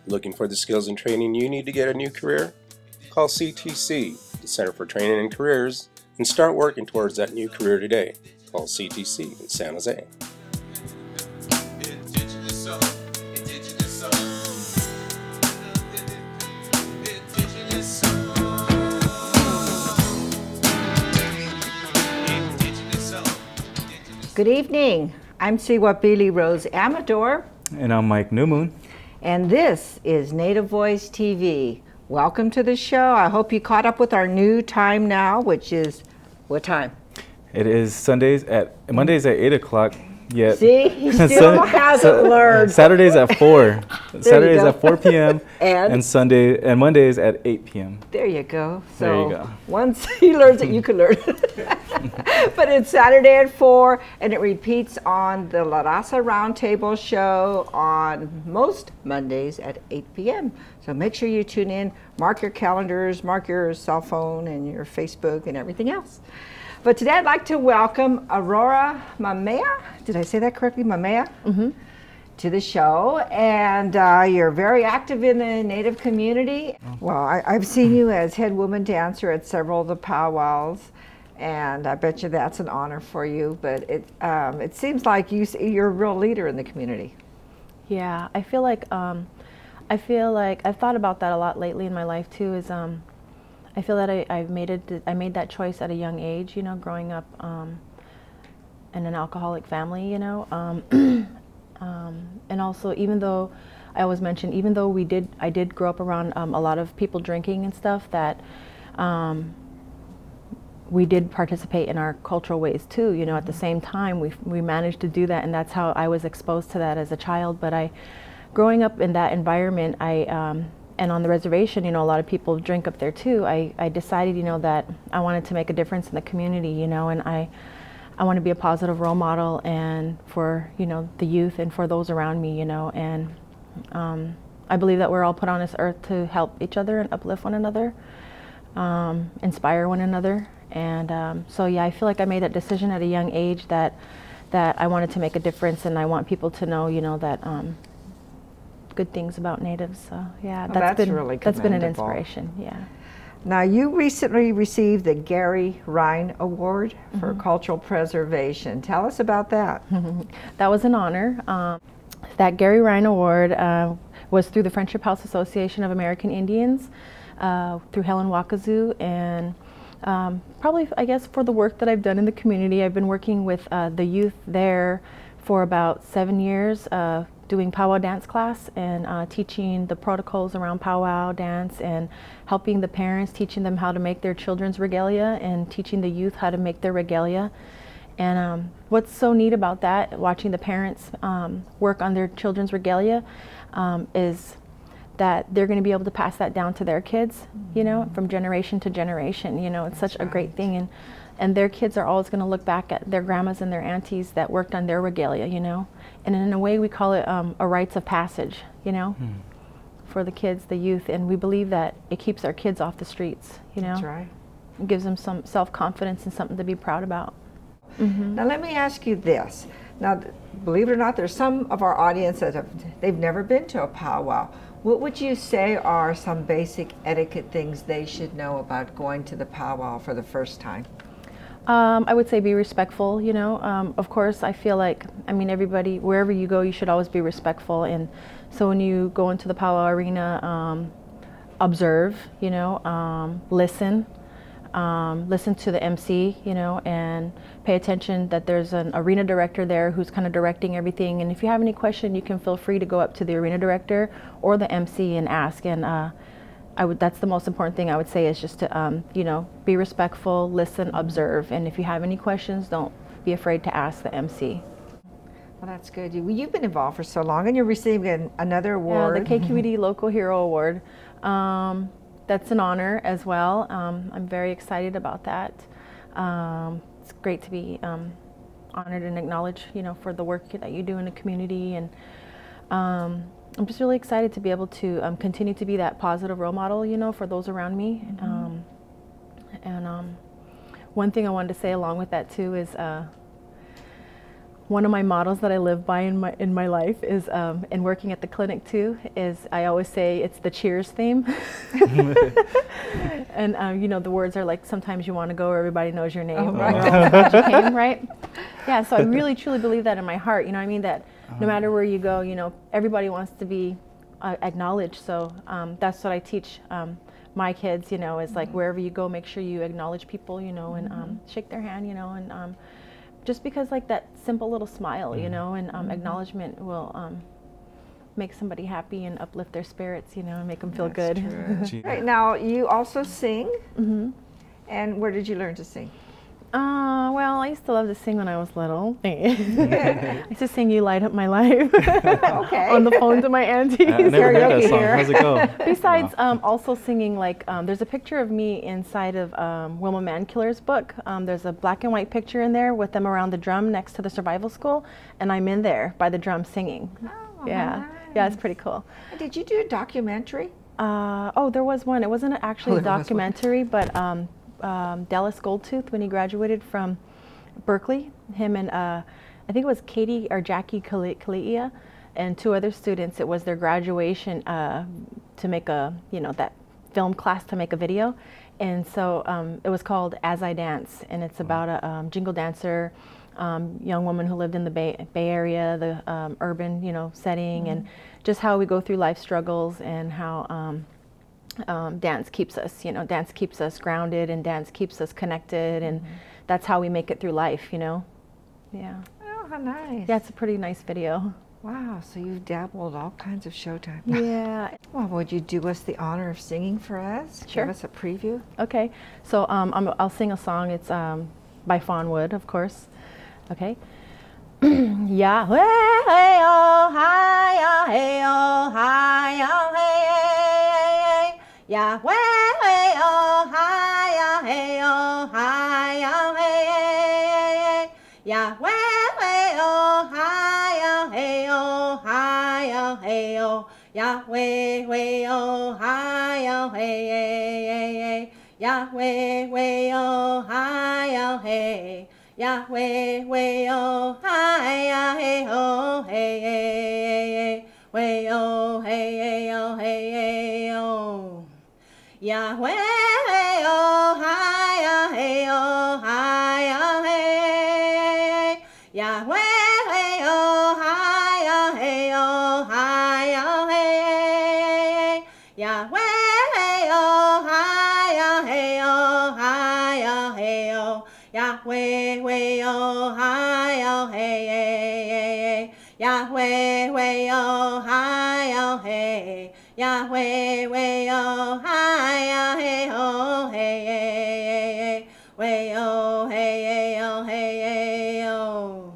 Looking for the skills and training you need to get a new career? Call CTC, the Center for Training and Careers, and start working towards that new career today. Call CTC in San Jose. Good evening. I'm Cihuapilli Rose Amador. And I'm Mike Newmoon. And this is Native Voice TV. Welcome to the show. I hope you caught up with our new time now, which is what time? It is Mondays at 8 o'clock. Yet. See, he still hasn't learned. Saturdays at 4. Saturdays at 4 p.m. and Mondays at 8 p.m. There you go. So there you go. Once he learns it, you can learn it. But it's Saturday at 4, and it repeats on the La Raza Roundtable show on most Mondays at 8 p.m. So make sure you tune in, mark your calendars, mark your cell phone and your Facebook and everything else. But today I'd like to welcome Aurora Mamea. Did I say that correctly? Mamea? Mm-hmm. To the show. And you're very active in the Native community. Well, I've seen you as head woman dancer at several of the Pow Wows, and I bet you that's an honor for you. But it seems like you're a real leader in the community. Yeah, I feel like I've thought about that a lot lately in my life too. I feel that I made that choice at a young age, you know, growing up in an alcoholic family, you know, and also even though I always mention, even though I did grow up around a lot of people drinking and stuff, that we did participate in our cultural ways too, you know. At the same time, we managed to do that, and that's how I was exposed to that as a child. But growing up in that environment, and on the reservation, you know, a lot of people drink up there too. I decided, you know, that I wanted to make a difference in the community, you know, and I want to be a positive role model and for, you know, the youth and for those around me, you know, and I believe that we're all put on this earth to help each other and uplift one another, inspire one another. And so yeah, I feel like I made that decision at a young age that I wanted to make a difference, and I want people to know, you know, that good things about Natives. So yeah, that's been an inspiration. Yeah. Now, you recently received the Gary Rhine Award for Cultural Preservation. Tell us about that. That was an honor. That Gary Rhine Award was through the Friendship House Association of American Indians, through Helen Wakazu, and probably, I guess, for the work that I've done in the community. I've been working with the youth there for about 7 years, doing powwow dance class and teaching the protocols around powwow dance, and helping the parents, teaching them how to make their children's regalia, and teaching the youth how to make their regalia. And what's so neat about that, watching the parents work on their children's regalia, is that they're going to be able to pass that down to their kids, you know, from generation to generation. You know, it's such a great thing. And their kids are always going to look back at their grandmas and their aunties that worked on their regalia, you know. And in a way, we call it a rites of passage, you know, for the kids, the youth. And we believe that it keeps our kids off the streets, you know. That's right. It gives them some self-confidence and something to be proud about. Now, let me ask you this. Now, believe it or not, there's some of our audience that they've never been to a powwow. What would you say are some basic etiquette things they should know about going to the powwow for the first time? I would say be respectful, you know. Of course, I feel like, I mean, everybody, wherever you go, you should always be respectful. And so when you go into the powwow arena, observe, you know, listen to the MC, you know, and pay attention that there's an arena director there who's kind of directing everything. And if you have any question, you can feel free to go up to the arena director or the MC and ask. And that's the most important thing I would say, is just to, you know, be respectful, listen, observe. And if you have any questions, don't be afraid to ask the MC. Well, that's good. You've been involved for so long, and you're receiving another award. Yeah, the KQED Local Hero Award. That's an honor as well. I'm very excited about that. It's great to be honored and acknowledged, you know, for the work that you do in the community. And I'm just really excited to be able to continue to be that positive role model, you know, for those around me. And one thing I wanted to say along with that too is one of my models that I live by in my life is, and working at the clinic too, is I always say it's the Cheers theme. And you know, the words are like, sometimes you want to go where everybody knows your name. Right? You came, right? Yeah, so I really truly believe that in my heart, you know what I mean? That no matter where you go, you know, everybody wants to be acknowledged. So that's what I teach my kids, you know, is like wherever you go, make sure you acknowledge people, you know, and shake their hand, you know, and just because like that simple little smile, you know, and acknowledgement will make somebody happy and uplift their spirits, you know, and make them feel good. Right now, you also sing. And where did you learn to sing? Well, I used to love to sing when I was little. I used to sing "You Light Up My Life" on the phone to my aunties. I never heard that song. How's it go? Besides also singing, like there's a picture of me inside of Wilma Mankiller's book. There's a black and white picture in there with them around the drum next to the survival school, and I'm in there by the drum singing. Oh, yeah, nice. Yeah, it's pretty cool. And did you do a documentary? Oh, there was one. It wasn't actually a documentary, but Dallas Goldtooth, when he graduated from Berkeley, him and I think it was Katie or Jackie Kalea and 2 other students, it was their graduation to make a, you know, that film class to make a video. And so it was called As I Dance, and it's about a jingle dancer, young woman who lived in the Bay Area, the urban, you know, setting, and just how we go through life struggles and how dance keeps us, you know, dance keeps us grounded, and dance keeps us connected, and that's how we make it through life, you know. Yeah. Oh, how nice. Yeah, it's a pretty nice video. Wow, so you've dabbled all kinds of showtime. Yeah. Well, would you do us the honor of singing for us? Sure. Give us a preview. Okay, so I'll sing a song. It's by Fawn Wood, of course. Okay. Yahweh, hey, oh, hi, oh, hey, oh, hi, oh, hey, Yahweh, hey, oh, hi, oh, hey, oh, hi, oh, hey, Yahweh, hey, oh, hi, oh, hey, oh, hi, oh, hey, oh, Yahweh, way, oh, hi, oh, hey, Yahweh, way, oh, hi, oh, hey, Yahweh, way, oh, hi, oh, hey, oh, hey, way, oh, hey, oh, hey, oh. Yahweh, oh, hi, oh, hey, oh, hi, oh, hey, Yahweh, oh, hi, oh, hey, oh, hi, oh, hey, Yahweh, oh, hi, oh, hey, oh, hi, oh, hey, oh, Yahweh, way, oh, hi, oh, hey, Yahweh, way, oh, hi, oh, hey, Yahweh, way, oh, hi, oh, hey, oh, hey, way, oh, hey, oh, hey, oh.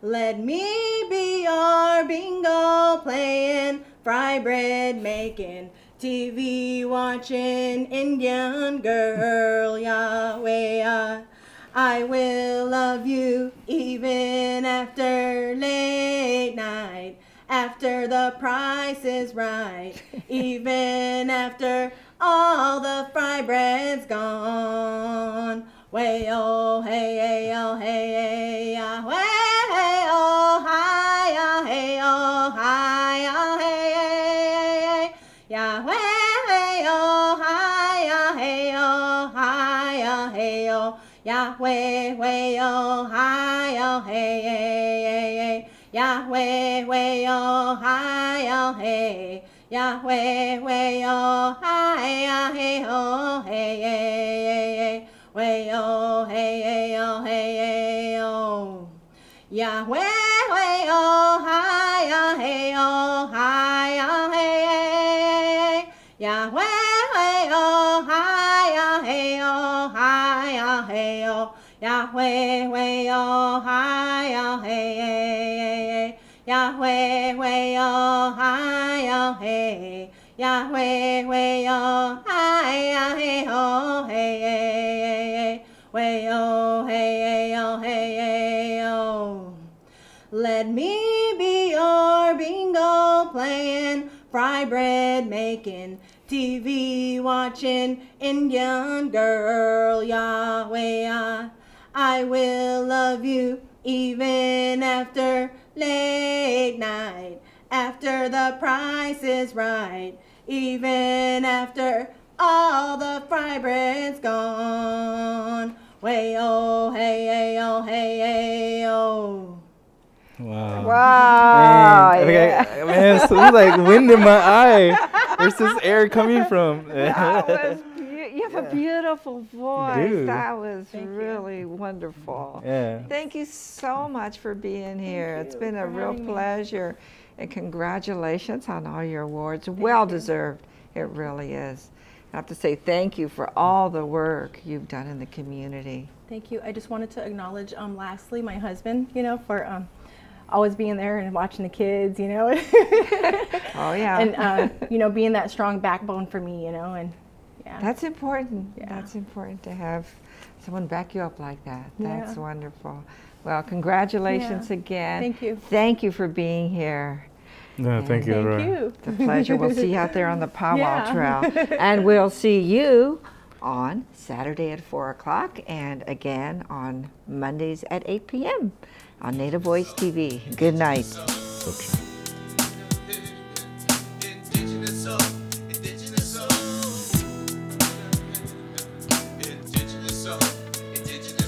Let me be your bingo playing, fry bread making, TV watching, Indian girl, Yahweh, I will love you even after late night, after the price is right, even after all the fry bread's gone. Way, oh, hey, oh, hey, Yahweh, oh, hi, oh, hey, oh, hi, oh, hey, Yahweh, oh, hi, oh, hey, oh, hi, oh, hey, oh, Yahweh, way, oh, hi, oh, hey, Yahweh, way, oh, hi, oh, hey, Yahweh, way, oh, hi, oh, hey, oh, hey, way, oh, hey, oh, hey, oh. Yahweh, way, oh, hi, oh, hey, oh, hi, oh, hey, Yahweh, way, oh, hi, oh, hey, oh, hi, oh, hey, oh. Yahweh, way, oh, hi, oh, hey, Yahweh, way, oh, hi, oh, hey, Yahweh, way, oh, hi, oh, hey, oh, hey, way, oh, hey, oh, hey, oh. Let me be your bingo playing, fry bread making, TV watching, Indian girl, Yahweh, I will love you even after late night, after the price is right, even after all the fry bread's gone. Way oh, hey, hey, oh, hey, hey, oh. Wow. Wow. Man, so it's like wind in my eye. Where's this air coming from? That was you have a beautiful voice. You do. That was really wonderful. Yeah. Thank you so much for being here. It's been a real pleasure. And congratulations on all your awards. Well deserved. It really is. I have to say thank you for all the work you've done in the community. Thank you. I just wanted to acknowledge, lastly, my husband, for always being there and watching the kids, Oh, yeah. And, being that strong backbone for me, and yeah. That's important. Yeah. That's important to have someone back you up like that. Yeah. That's wonderful. Well, congratulations again. Thank you. Thank you for being here. No, thank you, Aurora. Thank you. It's a pleasure. We'll see you out there on the Pow Wow Yeah. Trail. And we'll see you on Saturday at 4 o'clock and again on Mondays at 8 p.m. on Native Voice TV. Good night. Okay. Indigenous.